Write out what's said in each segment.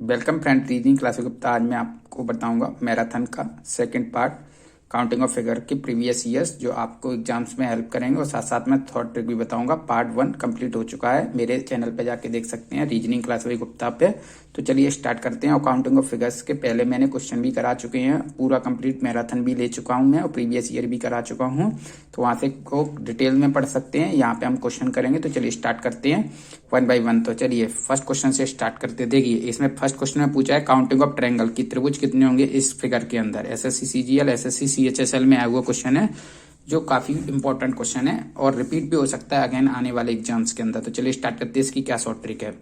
Welcome friend, reading class Gupta. आज मैं आपको बताऊंगा मैराथन का second part, counting of figure के प्रीवियस ईयर्स, जो आपको एग्जाम्स में हेल्प करेंगे। और साथ साथ में थॉट ट्रिक भी बताऊंगा। पार्ट 1 कंप्लीट हो चुका है, मेरे चैनल पे जाके देख सकते हैं, रीजनिंग क्लास गुप्ता पे। तो चलिए स्टार्ट करते हैं। और काउंटिंग ऑफ फिगर्स के पहले मैंने क्वेश्चन भी करा चुके हैं, पूरा कंप्लीट मैराथन भी ले चुका हूं मैं, और प्रीवियस ईयर भी करा चुका हूं। तो वहां से को डिटेल में पढ़ सकते हैं। यहाँ पे हम क्वेश्चन करेंगे। तो चलिए स्टार्ट करते हैं 1 बाय 1। तो चलिए फर्स्ट क्वेश्चन से स्टार्ट करते हैं। देखिए इसमें फर्स्ट क्वेश्चन में पूछा है काउंटिंग ऑफ ट्रायंगल की त्रिभुज कितने होंगे इस फिगर के अंदर। एसएससी सीजीएल, एसएससी सीएचएसएल में आया हुआ क्वेश्चन है, जो काफी इंपॉर्टेंट क्वेश्चन है और रिपीट भी हो सकता है अगेन आने वाले एग्जाम्स के अंदर। तो चलिए स्टार्ट करते हैं इसकी क्या शॉर्ट ट्रिक है।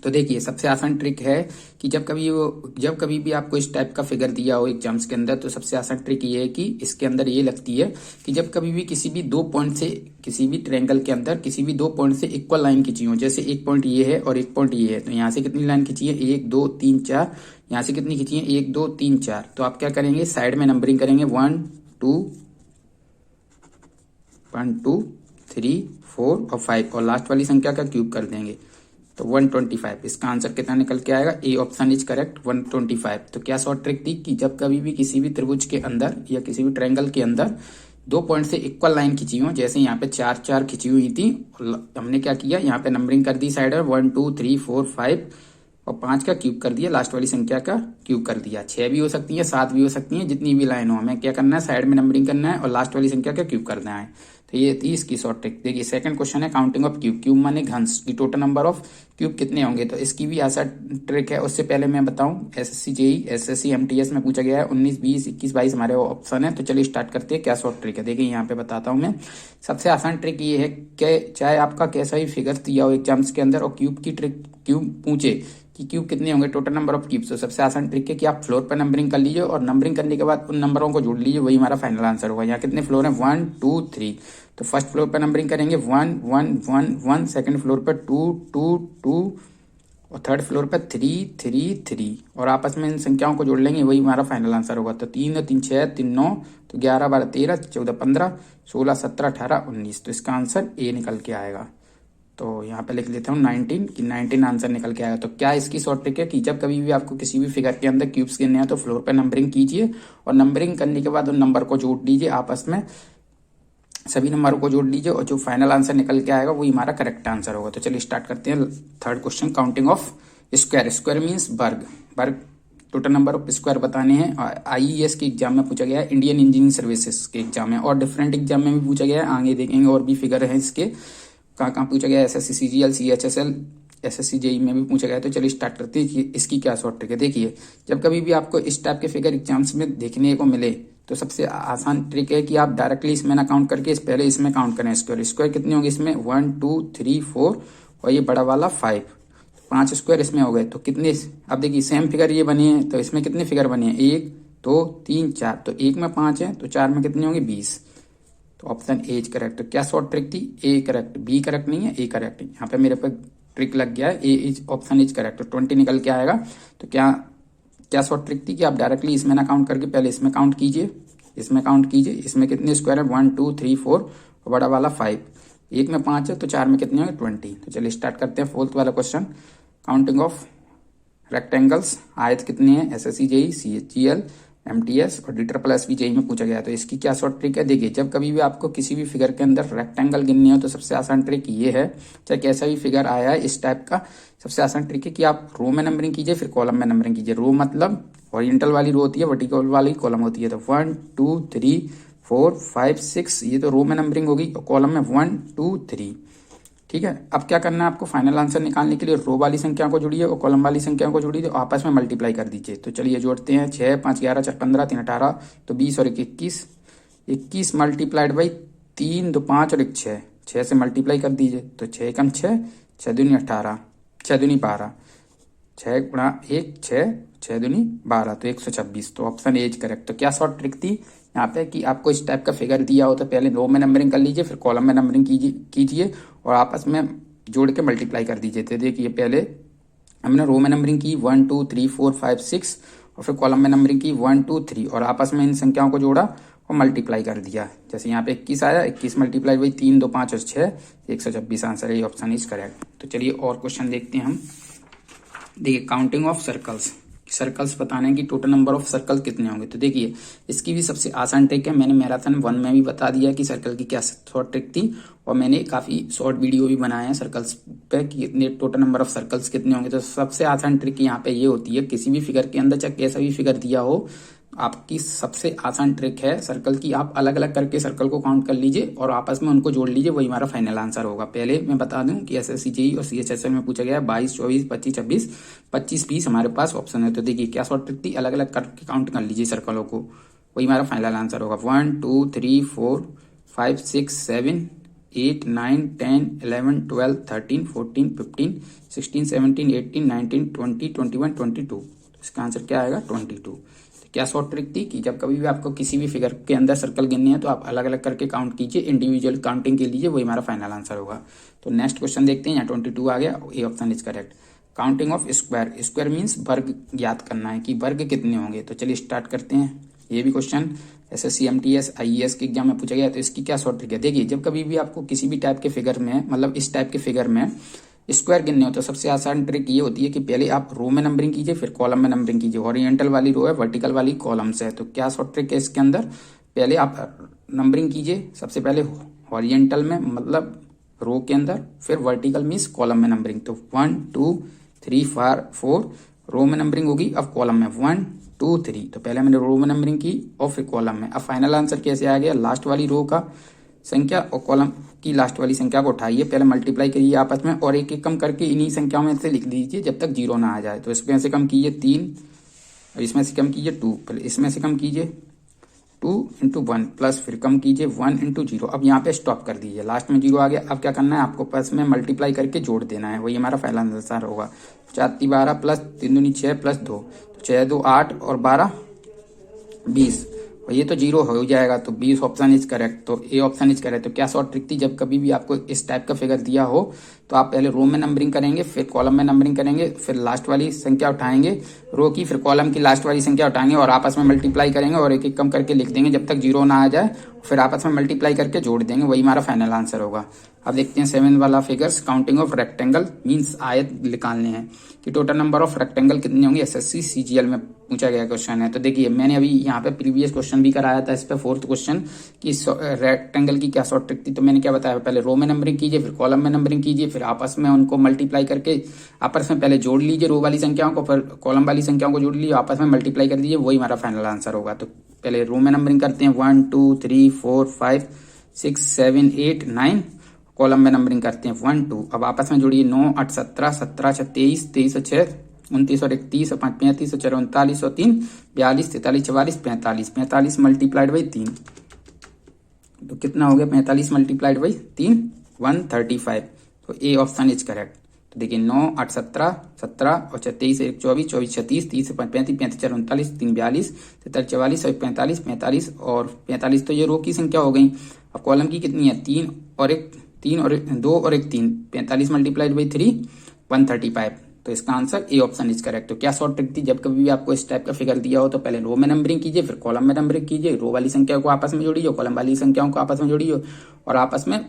तो देखिए सबसे आसान ट्रिक है कि जब कभी भी आपको इस टाइप का फिगर दिया हो एग्जाम्स के अंदर, तो सबसे आसान ट्रिक ये है कि इसके अंदर ये लगती है कि जब कभी भी किसी भी 2 पॉइंट से, किसी भी ट्रायंगल के अंदर किसी भी 2 पॉइंट से इक्वल लाइन खींची हो, जैसे एक पॉइंट ये है और एक पॉइंट ये है, तो यहाँ से कितनी लाइन खींची है, 1 2 3 4। यहाँ से कितनी खींची है, 1 2 3 4। तो आप क्या करेंगे, साइड में नंबरिंग करेंगे 1 2 3 4 और 5, और लास्ट वाली संख्या का क्यूब कर देंगे तो 125। इसका आंसर कितना निकल के आएगा, ए ऑप्शन इज करेक्ट, 125। तो क्या शॉर्ट ट्रिक थी कि जब कभी भी किसी भी त्रिभुज के अंदर या किसी भी ट्रायंगल के अंदर 2 पॉइंट से इक्वल लाइन खींची हो, जैसे यहाँ पे 4 4 खींची हुई थी, हमने क्या किया, यहाँ पे नंबरिंग कर दी साइड में 1 2 3 4 5 और 5 का क्यूब कर दिया, लास्ट वाली संख्या का क्यूब कर दिया। 6 भी हो सकती है, 7 भी हो सकती है, जितनी भी लाइन हो, हमें क्या करना है, साइड में नंबरिंग करना है और लास्ट वाली संख्या का क्यूब करना है। तो ये थी इसकी शॉर्ट ट्रिक। देखिए सेकंड क्वेश्चन है काउंटिंग ऑफ क्यूब। क्यूब माने घंस, की टोटल नंबर ऑफ क्यूब कितने होंगे। तो इसकी भी आसान ट्रिक है। उससे पहले मैं बताऊं, एसएससी जेई, एसएससी एमटीएस में पूछा गया है 19 20 21 22 हमारे ऑप्शन है। तो चलिए स्टार्ट करते हैं क्या शॉर्ट ट्रिक है। देखिए यहाँ पे बताता हूँ मैं। सबसे आसान ट्रिक ये है कि चाहे आपका कैसा ही फिगर दिया हो एग्जाम्स के अंदर और क्यूब की ट्रिक क्यूब पूछे कि क्यूब कितने होंगे, टोटल नंबर ऑफ क्यूब्स, तो सबसे आसान ट्रिक है कि आप फ्लोर पर नंबरिंग कर लीजिए और नंबरिंग करने के बाद उन नंबरों को जोड़ लीजिए, वही हमारा फाइनल आंसर होगा। यहाँ कितने फ्लोर हैं, 1 2 3। तो फर्स्ट फ्लोर पर नंबरिंग करेंगे 1 1 1 1, सेकंड फ्लोर पर 2 2 2 और थर्ड फ्लोर पर 3 3 3, और आपस में इन संख्याओं को जोड़ लेंगे, वही हमारा फाइनल आंसर होगा। तो 3 3 6 3 9, तो 11 12 13 14 15 16 17 18 19। तो इसका आंसर ए निकल के आएगा। तो यहाँ पे लिख लेता हूँ 19 कि 19 आंसर निकल के आएगा। तो क्या इसकी शॉर्ट ट्रिक है कि जब कभी भी आपको किसी भी फिगर के अंदर क्यूब्स गिनने हैं तो फ्लोर पे नंबरिंग कीजिए और नंबरिंग करने के बाद उन नंबर को जोड़ लीजिए, आपस में सभी नंबरों को जोड़ लीजिए और जो फाइनल आंसर निकल के आएगा वही हमारा करेक्ट आंसर होगा। तो चलिए स्टार्ट करते हैं third question, counting of square. Square means वर्ग, वर्ग टोटल नंबर ऑफ स्क्वायर बताने हैं। आईईएस के एग्जाम में पूछा गया है, इंडियन इंजीनियरिंग सर्विसेज के एग्जाम में, और डिफरेंट एग्जाम में भी पूछा गया है, आगे देखेंगे और भी फिगर है इसके कहाँ पूछा गया है, SSC CGL, CHSL, SSC JE में भी पूछा गया है। तो चलिए स्टार्ट करते हैं कि इसकी क्या शॉर्ट ट्रिक है। देखिए जब कभी भी आपको इस टाइप के फिगर एग्जाम्स में देखने को मिले तो सबसे आसान ट्रिक है कि आप डायरेक्टली इसमें ना काउंट करके पहले इसमें काउंट करें। स्क्वायर स्क्वायर कितने होंगे इसमें, 1 2 3 4 और ये बड़ा वाला 5, 5 स्क्वायर इसमें हो गए। तो कितने, अब देखिए सेम फिगर ये बने हैं, तो इसमें कितने फिगर बने हैं, 1 2 3 4, तो 1 में 5 है तो 4 में कितने होंगे, 20। तो ऑप्शन ए इज करेक्ट। तो क्या शॉर्ट ट्रिक थी, ए करेक्ट, बी करेक्ट नहीं है, ए करेक्ट। यहाँ पे मेरे पर ट्रिक लग गया है, ए इज ऑप्शन इज करेक्ट। तो 20 निकल के आएगा। तो क्या शॉर्ट ट्रिक थी कि आप डायरेक्टली इसमें ना काउंट करके पहले इसमें काउंट कीजिए, इसमें काउंट कीजिए, इसमें कितने स्क्वायर है, 1 2 3 4 और बड़ा वाला 5, 1 में 5 है तो 4 में कितने होंगे, 20। तो चलिए स्टार्ट करते हैं फोर्थ वाला क्वेश्चन, काउंटिंग ऑफ रेक्टेंगल्स। आयत कितने हैं, एसएससी जेई, सीएचजीएल, एमटीएस और DSSB जेई में पूछा गया। तो इसकी क्या शॉर्ट ट्रिक है। देखिए जब कभी भी आपको किसी भी फिगर के अंदर रेक्टेंगल गिननी हो तो सबसे आसान ट्रिक ये है, चाहे कैसा भी फिगर आया है इस टाइप का, सबसे आसान ट्रिक है कि आप रो में नंबरिंग कीजिए फिर कॉलम में नंबरिंग कीजिए। रो मतलब हॉरिजॉन्टल वाली रो होती है, वर्टिकल वाली कॉलम होती है। तो 1 2 3 4 5 6, ये तो रो में नंबरिंग होगी, और कॉलम में 1 2 3। ठीक है, अब क्या करना है आपको, फाइनल आंसर निकालने के लिए रो वाली संख्या को जोड़िए और कॉलम वाली संख्या को जोड़िए, आपस में मल्टीप्लाई कर दीजिए। तो चलिए जोड़ते हैं, 6 5 11 4 15 3 18, तो 20 और 21, 21 मल्टीप्लाइड बाई 3 2 5 और 1 6, 6 से मल्टीप्लाई कर दीजिए। तो 6 कम 6, 6 दूनी 18, 6 दूनी 12, 6 गुणा 1 6, 6 दूनी 12, तो 126। तो ऑप्शन ए इज करेक्ट। तो क्या शॉर्ट ट्रिक थी यहाँ पे कि आपको इस टाइप का फिगर दिया हो तो पहले रो में नंबरिंग कर लीजिए फिर कॉलम में नंबरिंग कीजिए और आपस में जोड़ के मल्टीप्लाई कर दीजिए। तो देखिए पहले हमने रो में नंबरिंग की 1 2 3 4 5 6 और फिर कॉलम में नंबरिंग की 1 2 3 और आपस में इन संख्याओं को जोड़ा और मल्टीप्लाई कर दिया। जैसे यहाँ पे 21 आया, 21 मल्टीप्लाई बाई 3 2 5 और 6, 126 आंसर है, ऑप्शन इज करेक्ट। तो चलिए और क्वेश्चन देखते हैं हम। देखिए काउंटिंग ऑफ सर्कल्स, सर्कल्स बताने की टोटल नंबर ऑफ सर्कल कितने होंगे। तो देखिए इसकी भी सबसे आसान ट्रिक है, मैंने मैराथन 1 में भी बता दिया कि सर्कल की क्या शॉर्ट ट्रिक थी, और मैंने काफी शॉर्ट वीडियो भी बनाए हैं सर्कल्स पे कि कितने टोटल नंबर ऑफ सर्कल्स कितने होंगे। तो सबसे आसान ट्रिक यहाँ पे ये होती है, किसी भी फिगर के अंदर चाहे कैसा भी फिगर दिया हो, आपकी सबसे आसान ट्रिक है सर्कल की, आप अलग अलग करके सर्कल को काउंट कर लीजिए और आपस में उनको जोड़ लीजिए, वही हमारा फाइनल आंसर होगा। पहले मैं बता दूं कि एसएससी जेईई और सीएचएसएल में पूछा गया है 22, 24, 25, 26, 25, 20 हमारे पास ऑप्शन है। तो देखिए क्या शॉर्ट ट्रिक थी, अलग अलग करके काउंट कर लीजिए सर्कलों को, वही हमारा फाइनल आंसर होगा। 1 2 3 4 5 6 7 8 9 10 11 12 13 14 15 16 17 18 19 20 21 22। इसका आंसर क्या आएगा 22। क्या शॉर्ट ट्रिक थी कि जब कभी भी आपको किसी भी फिगर के अंदर सर्कल गिननी है तो आप अलग अलग करके काउंट कीजिए, इंडिविजुअल काउंटिंग के लीजिए, वही हमारा फाइनल आंसर होगा। तो नेक्स्ट क्वेश्चन देखते हैं, यहाँ 22 आ गया, A option is correct. Counting of square, square means वर्ग ज्ञात करना है कि वर्ग कितने होंगे। तो चलिए स्टार्ट करते हैं। ये भी क्वेश्चन एसएससी एमटीएस आईएएस के एग्जाम में पूछा गया, तो इसकी क्या शॉर्ट ट्रिक है। देखिए जब कभी भी आपको किसी भी टाइप के फिगर में, मतलब इस टाइप के फिगर में स्क्वायर गिनने हो तो सबसे आसान ट्रिक ये होती है कि पहले आप रो में नंबरिंग कीजिए, फिर कॉलम में नंबरिंग कीजिए। हॉरिजॉन्टल वाली रो है, वर्टिकल वाली कॉलम्स है। तो क्या शॉर्ट ट्रिक है इसके अंदर, पहले आप नंबरिंग कीजिए सबसे पहले हॉरिजॉन्टल में, मतलब रो के अंदर, फिर वर्टिकल मीन्स कॉलम में नंबरिंग। तो 1 2 3 4 रो में नंबरिंग होगी, अब कॉलम में 1 2 3। तो पहले मैंने रो में नंबरिंग की और फिर कॉलम में। अब फाइनल आंसर कैसे आ गया, लास्ट वाली रो का संख्या और कॉलम की लास्ट वाली संख्या को उठाइए, पहले मल्टीप्लाई करिए आपस में और एक एक कम करके इन्हीं संख्याओं में से लिख दीजिए जब तक 0 ना आ जाए। तो इसमें से कम कीजिए 3, और इसमें से कम कीजिए 2, फिर इसमें से कम कीजिए 2 × 1 प्लस फिर कम कीजिए 1 × 0। अब यहाँ पे स्टॉप कर दीजिए, लास्ट में 0 आ गया। अब क्या करना है आपको, प्लस में मल्टीप्लाई करके जोड़ देना है, वही हमारा फाइनल आंसर होगा। 4 × 12 प्लस 3 दूनी 6 प्लस 2, 6 2 8 और 12 20, और ये तो 0 हो जाएगा। तो 20 ऑप्शन इज करेक्ट, तो ए ऑप्शन इज करेक्ट। तो क्या शॉर्ट ट्रिक थी, जब कभी भी आपको इस टाइप का फिगर दिया हो तो आप पहले रो में नंबरिंग करेंगे, फिर कॉलम में नंबरिंग करेंगे, फिर लास्ट वाली संख्या उठाएंगे रो की, फिर कॉलम की लास्ट वाली संख्या उठाएंगे और आपस में मल्टीप्लाई करेंगे और एक एक कम करके लिख देंगे जब तक 0 ना आ जाए, फिर आपस में मल्टीप्लाई करके जोड़ देंगे, वही हमारा फाइनल आंसर होगा। अब देखते हैं 7 वाला figures, counting of rectangle means आयत निकालने हैं कि टोटल नंबर ऑफ रेक्टेंगल कितने होंगे। एसएससी सीजीएल में पूछा गया क्वेश्चन है। तो देखिए मैंने अभी यहाँ पे प्रीवियस क्वेश्चन भी कराया था इस पे, 4th क्वेश्चन कि रेक्टेंगल की क्या शॉर्ट ट्रिक थी। तो मैंने क्या बताया, पहले रो में नंबरिंग कीजिए, फिर कॉलम में नंबरिंग कीजिए, फिर आपस में उनको मल्टीप्लाई करके आपस में पहले जोड़ लीजिए रो वाली संख्याओं को, फिर कॉलम वाली संख्याओं को जोड़ लीजिए, आपस में मल्टीप्लाई कर दीजिए, वही हमारा फाइनल आंसर होगा। तो पहले रो में नंबरिंग करते हैं 1 2 3 4 5 6 7 8 9, कॉलम में नंबरिंग करते हैं 1 2। अब आपस में जोड़िए 9 8 17 17 6 23 23 और 6 29 और 31 और 5 35 और 4 39 और 3 42 43 44 45, 45 मल्टीप्लाइड बाई 3 तो कितना हो गया, 45 मल्टीप्लाइड बाई 3 135। तो ए ऑप्शन इज करेक्ट। तो देखिए 9 8 17 17 और 23 1 24 24 36 30 5 35 35 4 39 3 42 43 44 और 45 45 और 45, तो ये रो की संख्या हो गई। अब कॉलम की कितनी है, 3 और 1 3 और 2 और 1 3, 45 मल्टीप्लाइड बाई 3 135। तो इसका answer A option is correct. तो क्या शॉर्ट ट्रिक थी, जब कभी भी आपको इस टाइप का फिगर दिया हो तो पहले रो में नंबरिंग कीजिए, फिर कॉलम में नंबरिंग कीजिए, रो वाली संख्या को आपस में जोड़िए, कॉलम वाली संख्याओं को आपस में जोड़िए और आपस में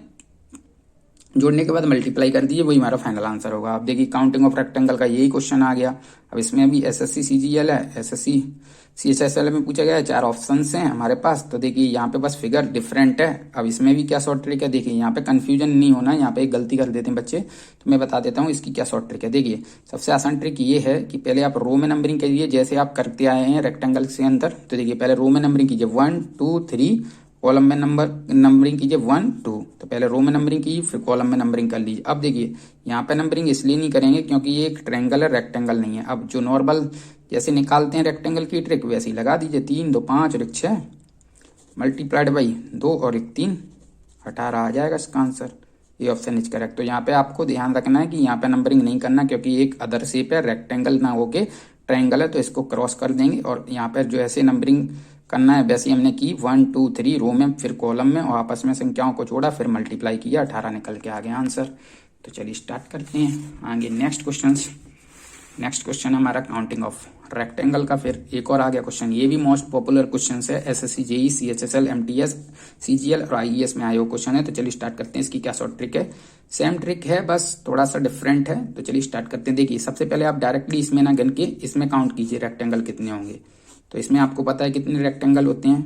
जोड़ने के बाद मल्टीप्लाई कर दीजिए, वही हमारा फाइनल आंसर होगा। अब देखिए काउंटिंग ऑफ रेक्टेंगल का यही क्वेश्चन आ गया। अब इसमें भी एसएससी सीजीएल है, एसएससी सीएचएसएल में पूछा गया है, 4 ऑप्शंस हैं हमारे पास। तो देखिए यहाँ पे बस फिगर डिफरेंट है। अब इसमें भी क्या शॉर्ट ट्रिक है, देखिए यहाँ पे कंफ्यूजन नहीं होना, यहाँ पे एक गलती कर देते हैं बच्चे, तो मैं बता देता हूँ इसकी क्या शॉर्ट ट्रिक है। देखिए सबसे आसान ट्रिक ये है कि पहले आप रो में नंबरिंग करिए जैसे आप करते आए हैं रेक्टेंगल के अंदर। तो देखिए पहले रो में नंबरिंग कीजिए 1 2 3, कॉलम में नंबरिंग कीजिए 1 2। तो पहले रो में नंबरिंग कीजिए, फिर कॉलम में नंबरिंग कर लीजिए। अब देखिए यहाँ पे नंबरिंग इसलिए नहीं करेंगे क्योंकि ये एक ट्रायंगल है, रेक्टेंगल नहीं है। अब जो नॉर्मल जैसे निकालते हैं रेक्टेंगल की ट्रिक वैसे ही लगा दीजिए, 3 2 5 और 1 6 मल्टीप्लाइड बाई 2 और 1 3, 18 आ जाएगा इसका आंसर। ये ऑप्शन इज करेक्ट। तो यहाँ पे आपको ध्यान रखना है कि यहाँ पे नंबरिंग नहीं करना क्योंकि एक अदर शेप है, रेक्टेंगल ना होके ट्रायंगल है, तो इसको क्रॉस कर देंगे और यहाँ पर जो ऐसे नंबरिंग करना है वैसे हमने की 1 2 3 रो में, फिर कॉलम में और आपस में संख्याओं को जोड़ा, फिर मल्टीप्लाई किया, 18 निकल के आ गया आंसर। तो चलिए स्टार्ट करते हैं आगे नेक्स्ट क्वेश्चन। नेक्स्ट क्वेश्चन है हमारा काउंटिंग ऑफ रेक्टेंगल का। फिर एक और आ गया क्वेश्चन, ये भी मोस्ट पॉपुलर क्वेश्चन है, SSC JE CHSL MTS CGL और आईईएस में आया हुआ क्वेश्चन है। तो चलिए स्टार्ट करते हैं। इसकी क्या शॉर्ट ट्रिक है, सेम ट्रिक है बस थोड़ा सा डिफरेंट है। तो चलिए स्टार्ट करते हैं। देखिए सबसे पहले आप डायरेक्टली इसमें ना गन के इसमें काउंट कीजिए रेक्टेंगल कितने होंगे। तो इसमें आपको पता है कितने रेक्टेंगल होते हैं।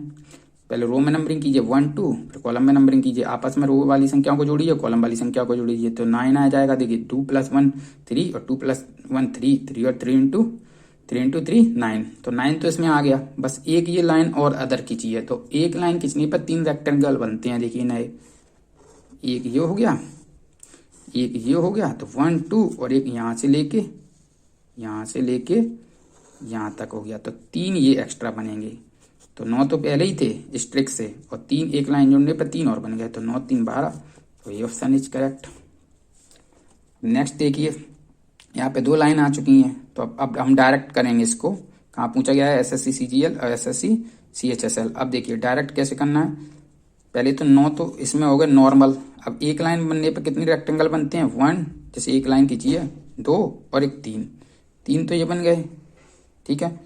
पहले रो में नंबरिंग कीजिए 1 2, फिर कॉलम में नंबरिंग कीजिए, आपस में रो वाली संख्याओं को जोड़िए, कॉलम वाली संख्या को जोड़िए। तो 9 आ जाएगा। देखिए 2 + 1 3 और 2 + 1 3, 3 और 3 इंटू 3 9। तो 9 तो इसमें आ गया। बस एक ये लाइन और अदर खींची है। तो एक लाइन खींचने पर 3 रेक्टेंगल बनते हैं। देखिए नए, एक ये हो गया, एक ये हो गया, तो 1 2 और एक यहाँ से लेके यहाँ तक हो गया। तो 3 ये एक्स्ट्रा बनेंगे। तो 9 तो पहले ही थे इस ट्रिक से, और 3 एक लाइन जोड़ने पर 3 और बन गए। तो 9 3 12। तो ये ऑप्शन इज करेक्ट। नेक्स्ट देखिए, यहाँ पे 2 लाइन आ चुकी हैं। तो अब हम डायरेक्ट करेंगे इसको। कहाँ पूछा गया है, एसएससी सीजीएल और एसएससी सीएचएसएल। अब देखिए डायरेक्ट कैसे करना है। पहले तो 9 तो इसमें हो गए नॉर्मल। अब एक लाइन बनने पर कितने रेक्टेंगल बनते हैं, 1, जैसे एक लाइन खींचिए, 2 और एक 3, 3 तो ये बन गए। ठीक है,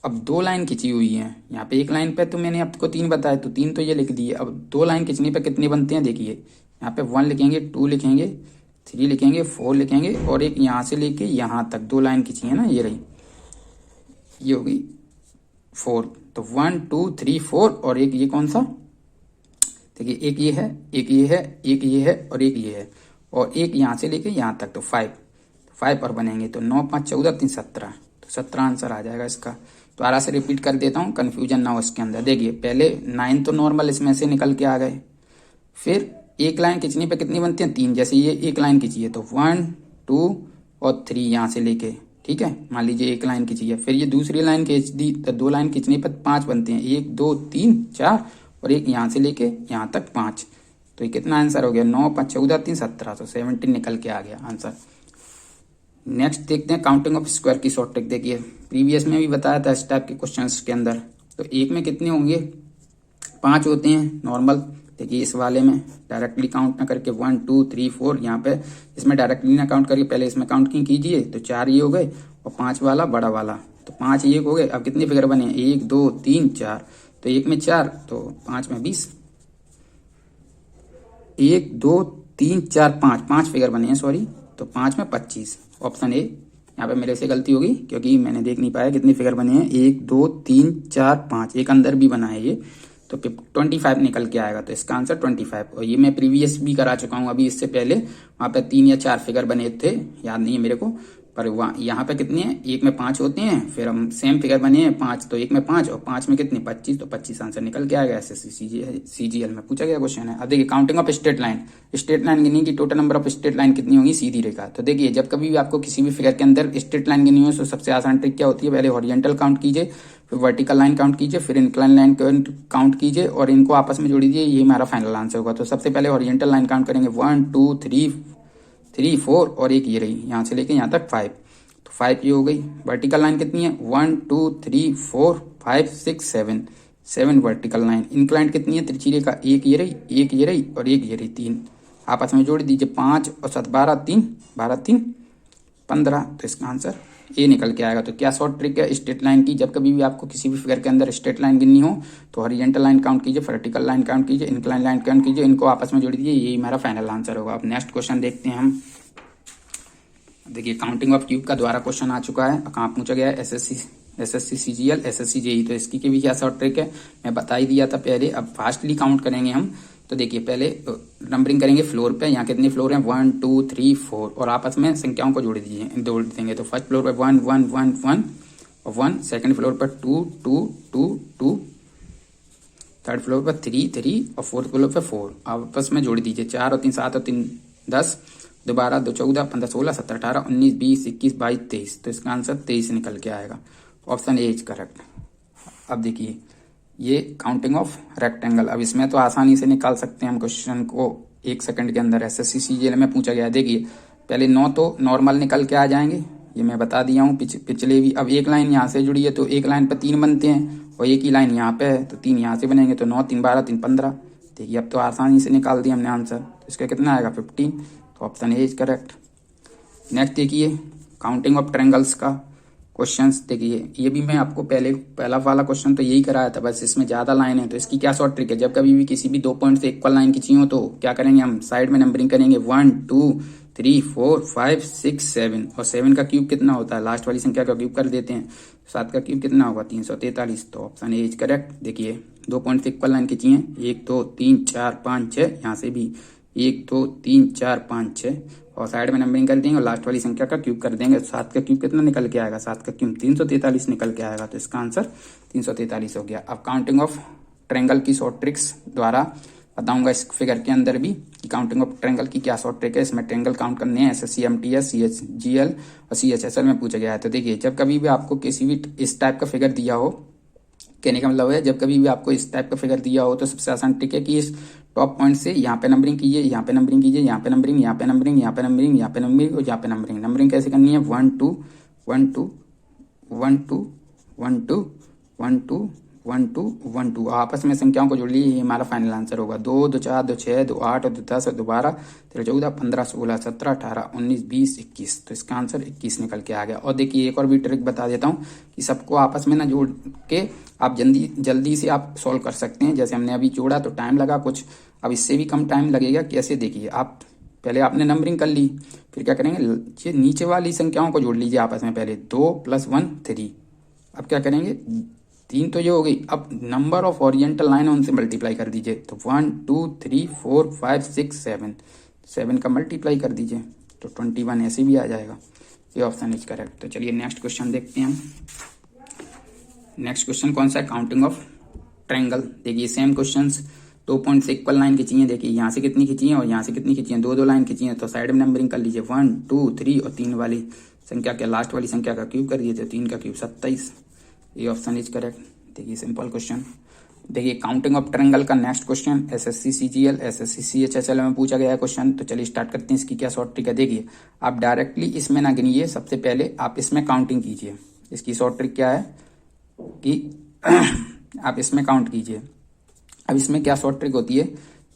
अब 2 लाइन खिंची हुई है। यहाँ पे एक लाइन पे तो मैंने आपको 3 बताया, तो 3 तो ये लिख दिए। अब 2 लाइन खींचने पे कितने बनते हैं, देखिए यहाँ पे 1 लिखेंगे, 2 लिखेंगे, 3 लिखेंगे, 4 लिखेंगे, और एक यहाँ से लेके यहाँ तक 2 लाइन खींची है ना, ये रही, ये होगी 4। तो 1 2 3 4, और एक ये कौन सा, देखिए एक ये है, एक ये है, एक ये है, और एक ये है, और एक यहाँ से लेके यहाँ तक। तो 5 और बनेंगे। तो 9 5 14 3 17। तो 17 आंसर आ जाएगा इसका। तो आरा से रिपीट कर देता हूँ, कंफ्यूजन ना हो इसके अंदर। देखिए पहले 9 तो नॉर्मल इसमें से निकल के आ गए। फिर एक लाइन खींचने पे कितनी बनती है, 3। जैसे ये एक लाइन खींची है तो 1 2 और 3 यहाँ से लेके, ठीक है, मान लीजिए एक लाइन खींची है। फिर ये दूसरी लाइन खींच दी तो 2 लाइन खींचने पर 5 बनते हैं, 1 2 3 4, और एक यहाँ से लेके यहाँ तक 5। तो ये कितना आंसर हो गया, 9 5 14 3 17। तो 17 निकल के आ गया आंसर। नेक्स्ट देखते हैं काउंटिंग ऑफ स्क्वायर की शॉर्ट ट्रिक। देखिए प्रीवियस में भी बताया था इस टाइप के क्वेश्चंस के अंदर। तो एक में कितने होंगे, 5 होते हैं नॉर्मल। देखिए इस वाले में डायरेक्टली काउंट ना करके 1 2 3 4, यहाँ पे इसमें डायरेक्टली ना काउंट करके पहले इसमें काउंटिंग कीजिए। तो 4 ये हो गए और 5 वाला बड़ा वाला। तो 5 ये हो गए। अब कितने फिगर बने, 1 2 3 4। तो एक में 4, तो 5 में 20। 1 2 3 4 5 फिगर बने हैं, सॉरी। तो 5 में 25। Option A. यहाँ पे मेरे से गलती होगी क्योंकि मैंने देख नहीं पाया कितने फिगर बने हैं, 1 2 3 4 5, एक अंदर भी बना है ये। तो 25 निकल के आएगा। तो इसका आंसर 25। और ये मैं प्रीवियस भी करा चुका हूँ अभी इससे पहले। वहाँ पे 3 या 4 फिगर बने थे, याद नहीं है मेरे को। पर वहाँ यहाँ पे कितने हैं, एक में 5 होते हैं। फिर हम सेम फिगर बने हैं 5, तो एक में 5 और 5 में कितने, 25। तो 25 आंसर निकल के आएगा। एसएससी सीजीएल में पूछा गया क्वेश्चन है। अब देखिए counting of straight line. Straight line गिनी की total number of straight line कितनी होगी, सीधी रेखा। तो देखिए जब कभी भी आपको किसी भी फिगर के अंदर स्ट्रेट लाइन गिनी हो तो सबसे आसान ट्रिक क्या होती है, पहले हॉरिजॉन्टल काउंट कीजिए, फिर वर्टिकल लाइन काउंट कीजिए, फिर इंक्लाइन लाइन काउंट कीजिए, और इनको आपस में जोड़ दीजिए। ये हमारा फाइनल आंसर होगा। तो सबसे पहले हॉरिजॉन्टल लाइन काउंट करेंगे, 1 2 3 4, और एक ये रही यहाँ से लेके यहाँ तक 5। तो 5 ये हो गई। वर्टिकल लाइन कितनी है, 1 2 3 4 5 6 7 वर्टिकल लाइन। इंक्लाइन कितनी है, तिरछी रेखा, एक ये रही, एक ये रही, और एक ये रही, 3। आपस में जोड़ दीजिए, 5 और 7 12 3 15। तो इसका आंसर ए निकल के आएगा। तो क्या शॉर्ट ट्रिक है स्ट्रेट लाइन की, जब कभी भी आपको किसी भी फिगर के अंदर स्ट्रेट लाइन गिननी हो तो हॉरिजॉन्टल लाइन काउंट कीजिए, वर्टिकल लाइन काउंट कीजिए, इंक्लाइन लाइन काउंट कीजिए, इनको आपस में जोड़ दीजिए, यही हमारा फाइनल आंसर होगा। अब नेक्स्ट क्वेश्चन देखते हैं हम। देखिए काउंटिंग ऑफ क्यूब का द्वारा क्वेश्चन आ चुका है। कहाँ पूछा गया है, एसएससी सीजीएल एसएससी जेई। तो इसकी भी क्या शॉर्ट ट्रिक है, मैं बता ही दिया था पहले। अब फास्टली काउंट करेंगे हम। तो देखिए पहले नंबरिंग करेंगे फ्लोर पे। यहाँ कितने फ्लोर हैं, 1 2 3 4, और आपस में संख्याओं को जोड़ देंगे। तो फर्स्ट फ्लोर पे 1 1 1 1 और 1, सेकंड फ्लोर पर 2 2 2 2, थर्ड फ्लोर पर 3 3, और फोर्थ फ्लोर पर 4। आपस में जोड़ दीजिए, 4 और 3 7 और 3 10, 2 12 2 14 15 16 17 18 19 20 21 22 23। तो इसका आंसर 23 निकल के आएगा। Option A is correct. अब देखिए ये काउंटिंग ऑफ रेक्टेंगल। अब इसमें तो आसानी से निकाल सकते हैं हम क्वेश्चन को 1 सेकंड के अंदर। एसएससी सीजीएल में पूछा गया है। देखिए पहले 9 तो नॉर्मल निकल के आ जाएंगे, ये मैं बता दिया हूँ पिछले भी। अब एक लाइन यहाँ से जुड़ी है तो एक लाइन पर 3 बनते हैं, और एक ही लाइन यहाँ पे है तो 3 यहाँ से बनेंगे। तो 9 3 12 3 15। देखिए अब तो आसानी से निकाल दिया हमने आंसर। तो इसका कितना आएगा, 15। तो option A is correct. Next देखिए काउंटिंग ऑफ ट्रायंगल्स का क्वेश्चंस देखिए, ये भी मैं आपको पहला वाला क्वेश्चन तो यही कराया था, बस इसमें ज्यादा लाइन है। तो इसकी क्या शॉर्ट ट्रिक है, जब कभी भी किसी भी 2 पॉइंट से इक्वल लाइन खींची हो तो क्या करेंगे हम, साइड में नंबरिंग करेंगे 1 2 3 4 5 6 7, और 7 का क्यूब कितना होता है, लास्ट वाली संख्या का क्यूब कर देते हैं। 7 का क्यूब कितना होगा 343। तो ऑप्शन ए इज करेक्ट। देखिए 2 पॉइंट से इक्वल लाइन खींची है, 1 2 3 4 5 6, यहाँ से भी 1 2 3 4 5 6, और साइड में नंबरिंग कर देंगे और लास्ट वाली संख्या का क्यूब कर देंगे। 7 का क्यूब कितना निकल के आएगा, 7 का क्यूब 343 निकल के आएगा। तो इसका आंसर 343 हो गया। अब काउंटिंग ऑफ ट्रायंगल की शॉर्ट ट्रिक्स द्वारा बताऊंगा इस फिगर के अंदर भी काउंटिंग ऑफ ट्रायंगल की क्या शॉर्ट ट्रिक है। इसमें ट्रायंगल काउंट करने हैं, SSC MTS CHGL और CHSL में पूछा गया है। तो देखिए जब कभी भी आपको किसी भी इस टाइप का फिगर दिया हो, कहने का मतलब है जब कभी भी आपको इस टाइप का फिगर दिया हो तो सबसे आसान ट्रिक है कि इस टॉप पॉइंट से यहाँ पे नंबरिंग कीजिए, यहाँ पे नंबरिंग कीजिए, यहाँ पे नंबरिंग, यहाँ पे नंबरिंग, यहाँ पे नंबरिंग, यहाँ पे नंबरिंग और यहाँ पे नंबरिंग। नंबरिंग कैसे करनी है, 1 2 1 2 1 2 1 2 1 2 1 2 1 2, आपस में संख्याओं को जोड़ लीजिए, ये हमारा फाइनल आंसर होगा। 2 2 4 2 6 2 8 2 10 2 12 13 14 15 16 17 18 19 20 21। तो इसका आंसर 21 निकल के आ गया। और देखिए एक और भी ट्रिक बता देता हूँ कि सबको आपस में ना जोड़ के आप जल्दी से आप सॉल्व कर सकते हैं। जैसे हमने अभी जोड़ा तो टाइम लगा कुछ, अब इससे भी कम टाइम लगेगा। कैसे, देखिए आप पहले आपने नंबरिंग कर ली, फिर क्या करेंगे, ये नीचे वाली संख्याओं को जोड़ लीजिए आपस में। पहले 2 + 1 3, अब क्या करेंगे 3 तो ये हो गई, अब नंबर ऑफ ओरिएंटल लाइन उनसे मल्टीप्लाई कर दीजिए। तो 1 2 3 4 5 6 7, 7 का मल्टीप्लाई कर दीजिए तो 21 ऐसे भी आ जाएगा। ये ऑप्शन इज करेक्ट। तो चलिए नेक्स्ट क्वेश्चन देखते हैं हम। नेक्स्ट क्वेश्चन कौन सा है, काउंटिंग ऑफ ट्रायंगल। देखिए सेम क्वेश्चंस, 2 पॉइंट से इक्वल लाइन खींची है। देखिए यहाँ से कितनी खींची है और यहाँ से कितनी खींची है, 2 लाइन खींची है। तो साइड में नंबरिंग कर लीजिए 1 2 3 और 3 वाली संख्या के लास्ट वाली संख्या का क्यूब कर दीजिए। 3 का क्यूब 27। ये ऑप्शन इज करेक्ट। देखिए सिंपल क्वेश्चन। देखिए काउंटिंग ऑफ ट्रायंगल का next question SSC CGL SSC CHSL में पूछा गया है क्वेश्चन। तो चलिए स्टार्ट करते हैं। इसकी क्या शॉर्ट ट्रिक है, देखिए आप डायरेक्टली इसमें ना गिनिए, सबसे पहले आप इसमें काउंटिंग कीजिए। इसकी शॉर्ट ट्रिक क्या है कि आप इसमें काउंट कीजिए। अब इसमें क्या शॉर्ट ट्रिक होती है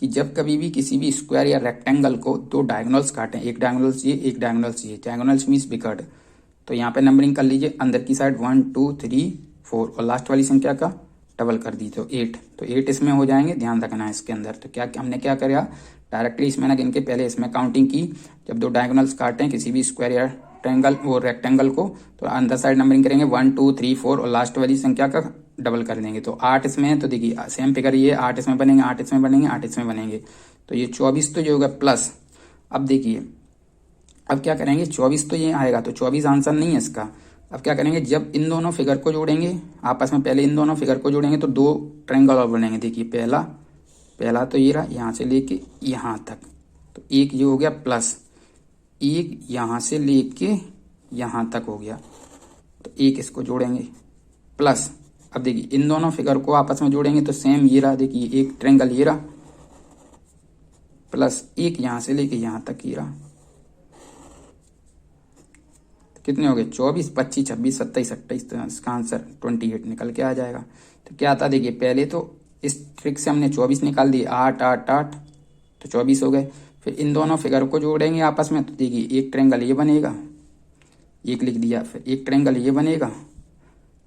कि जब कभी भी किसी भी स्क्वायर या रेक्टेंगल को 2 डायगोनल्स काटें, एक डायगोनल्स ये एक डायगोनल्स ये, डायगोनल्स मीन्स बिकर्ड, तो यहाँ पे नंबरिंग कर लीजिए अंदर की साइड 1 2 3 4 और लास्ट वाली संख्या का डबल कर दी तो 8। तो 8 इसमें हो जाएंगे, ध्यान रखना है इसके अंदर। तो क्या हमने क्या करा, डायरेक्टली इसमें ना गिन के पहले इसमें काउंटिंग की। जब 2 डायगोनल्स काटें किसी भी स्क्वायर या ट्रायंगल और रेक्टेंगल को, तो अंदर साइड नंबरिंग करेंगे 1 2 3 4 और लास्ट वाली संख्या का डबल कर देंगे। तो 8 इसमें है, तो देखिए सेम फिगर ये 8 इसमें बनेंगे, 8 इसमें बनेंगे, 8 इसमें बनेंगे। तो ये 24 तो जो होगा प्लस। अब देखिए अब क्या करेंगे, 24 तो ये आएगा, तो 24 आंसर नहीं है इसका। अब क्या करेंगे, जब इन दोनों फिगर को जोड़ेंगे आपस में, पहले इन दोनों फिगर को जोड़ेंगे तो 2 ट्रायंगल और बनेंगे। देखिए पहला तो ये रहा यहाँ से लेके यहाँ तक, तो एक ये हो गया प्लस, एक यहाँ से लेके यहाँ तक हो गया, तो एक इसको जोड़ेंगे प्लस। अब देखिए इन दोनों फिगर को आपस में जोड़ेंगे तो सेम ये रहा, देखिए एक ट्रायंगल ये रहा प्लस एक यहाँ से लेके यहाँ तक ये रहा। कितने हो गए, 24 25 26 27 28। तो इसका आंसर 28 निकल के आ जाएगा। तो क्या आता, देखिए पहले तो इस ट्रिक से हमने 24 निकाल दिए, 8 8 8 तो 24 हो गए। फिर इन दोनों फिगर को जोड़ेंगे आपस में, तो देखिए एक ट्रायंगल ये बनेगा, एक लिख दिया, फिर एक ट्रायंगल ये बनेगा,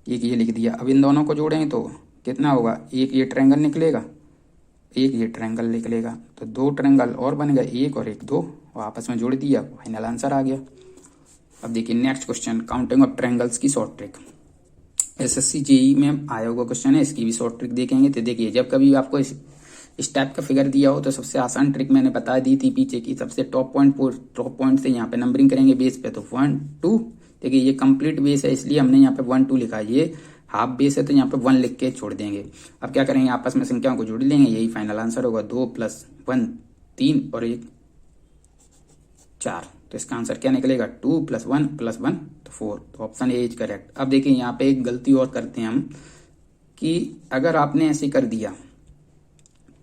एक ये लिख दिया। अब इन दोनों को जोड़ेंगे तो कितना होगा, एक ये ट्रायंगल निकलेगा, एक ये ट्रायंगल निकलेगा, तो 2 ट्रायंगल और बन गए, एक और एक 2, और आपस में जोड़ दिया, फाइनल आंसर आ गया। अब देखिए next question, counting of triangles की शॉर्ट ट्रिक। SSC JEE में आया हुआ क्वेश्चन है, इसकी भी शॉर्ट ट्रिक देखेंगे। तो देखिए जब कभी आपको इस टाइप का फिगर दिया हो तो सबसे आसान ट्रिक मैंने बता दी थी पीछे की। सबसे टॉप पॉइंट से यहाँ पे नंबरिंग करेंगे बेस पे, तो 1 2। देखिए ये कंप्लीट बेस है इसलिए हमने यहाँ पे 1 2 लिखा है, ये हाफ बेस है तो यहाँ पे 1 लिख के छोड़ देंगे। अब क्या करेंगे, आपस में संख्याओं को जोड़ लेंगे, यही फाइनल आंसर होगा। 2 + 1 3 और 1 4। तो इसका आंसर क्या निकलेगा, 2 + 1 + 1 तो 4। तो ऑप्शन ए इज करेक्ट। अब देखिए यहाँ पे एक गलती और करते हैं हम कि अगर आपने ऐसे कर दिया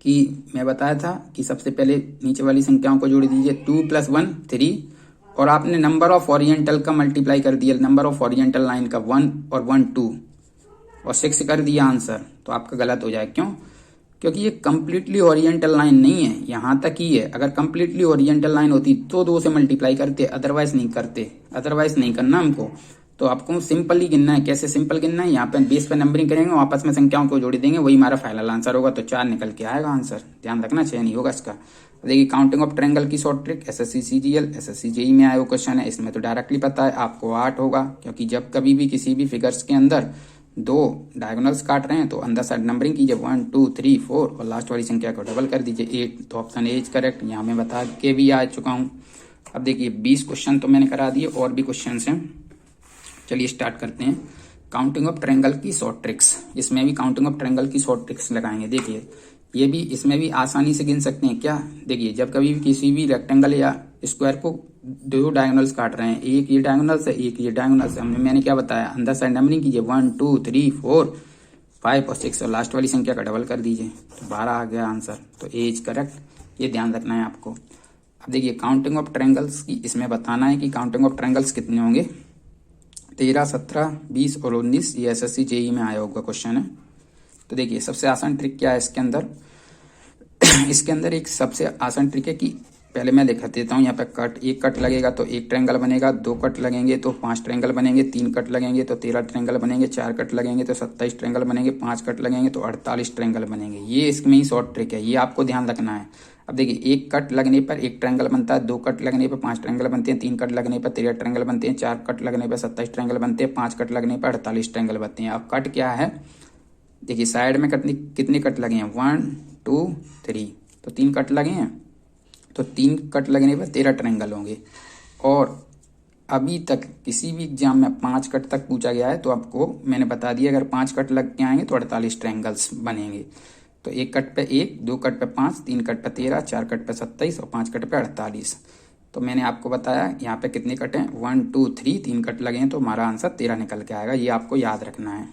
कि मैं बताया था कि सबसे पहले नीचे वाली संख्याओं को जोड़ दीजिए, 2 + 1 3, और आपने नंबर ऑफ ओरिएंटल का मल्टीप्लाई कर दिया, नंबर ऑफ ओरिएंटल लाइन का 1 और 1 2 और 6 कर दिया आंसर, तो आपका गलत हो जाए। क्यों, क्योंकि ये कंप्लीटली ओरिएंटल लाइन नहीं है, यहाँ तक ही है। अगर कंप्लीटली ओरिएंटल लाइन होती तो 2 से मल्टीप्लाई करते, अदरवाइज नहीं करते, अदरवाइज नहीं करना हमको। तो आपको सिंपल ही गिनना है। कैसे सिंपल गिनना है, यहाँ पे बेस पे नंबरिंग करेंगे, आपस में संख्याओं को जोड़ देंगे, वही हमारा फाइनल आंसर होगा। तो 4 निकल के आएगा आंसर, ध्यान रखना, चेंज नहीं होगा इसका। देखिए काउंटिंग ऑफ ट्रायंगल की short trick SSC CGL SSC JE में आया क्वेश्चन है। इसमें तो डायरेक्टली पता है आपको 8 होगा, क्योंकि जब कभी भी किसी भी फिगर्स के अंदर 2 डायगोनल्स काट रहे हैं तो अंदर साइड नंबरिंग कीजिए 1 2 3 4 और लास्ट वाली संख्या को डबल कर दीजिए 8। तो ऑप्शन ए इज करेक्ट, यहाँ मैं बता के भी आ चुका हूँ। अब देखिए 20 क्वेश्चन तो मैंने करा दिए, और भी क्वेश्चन हैं। चलिए स्टार्ट करते हैं। काउंटिंग ऑफ ट्रायंगल की शॉर्ट ट्रिक्स, इसमें भी काउंटिंग ऑफ ट्रायंगल की शॉर्ट ट्रिक्स लगाएंगे। देखिए ये भी, इसमें भी आसानी से गिन सकते हैं क्या। देखिए जब कभी भी किसी भी रेक्टेंगल या स्क्वायर को 2 डायगोनल्स काट रहे हैं, एक ये डायगोनल से एक ये डायगोनल से, मैंने क्या बताया, अंदर साइड नंबरिंग कीजिए 1 2 3 4 5 और 6 और लास्ट वाली संख्या का डबल कर दीजिए, तो 12 आ गया आंसर। तो ए इज करेक्ट, ये ध्यान रखना है आपको। अब देखिए काउंटिंग ऑफ ट्रायंगल्स की, इसमें बताना है कि काउंटिंग ऑफ ट्रायंगल्स कितने होंगे। 13 17 20 और 19, ये एसएससी जेई में आया होगा क्वेश्चन है। तो देखिए सबसे आसान ट्रिक क्या है इसके अंदर इसके अंदर एक सबसे आसान ट्रिक है कि पहले मैं दिखा देता हूँ। यहाँ पे कट, एक कट लगेगा तो 1 ट्रायंगल बनेगा, 2 कट लगेंगे तो 5 ट्रायंगल बनेंगे, 3 कट लगेंगे तो 13 ट्रायंगल बनेंगे, 4 कट लगेंगे तो 27 ट्रायंगल बनेंगे, 5 कट लगेंगे तो 48 ट्रायंगल बनेंगे। ये इसमें ही शॉर्ट ट्रिक है, ये आपको ध्यान रखना है। अब देखिए 1 कट लगने पर 1 ट्रायंगल बनता है, 2 कट लगने पर 5 ट्रायंगल बनते हैं, 3 कट लगने पर 13 ट्रायंगल बनते हैं, 4 कट लगने पर 27 ट्रायंगल बनते हैं, 5 कट लगने पर 48 ट्रायंगल बनते हैं। अब कट क्या है, देखिए साइड में कितने कट लगे हैं, 1 2 3, तो 3 कट लगे हैं, तो 3 कट लगने पर 13 ट्रायंगल होंगे। और अभी तक किसी भी एग्जाम में 5 कट तक पूछा गया है, तो आपको मैंने बता दिया अगर 5 कट लग के आएंगे तो 48 ट्रायंगल्स बनेंगे। तो 1 कट पे 1, 2 कट पे 5, 3 कट पे 13, 4 कट पे 27 और 5 कट पे 48। तो मैंने आपको बताया यहाँ पे कितने कट हैं, 1 2 3, 3 कट लगे हैं, तो हमारा आंसर 13 निकल के आएगा। ये आपको याद रखना है।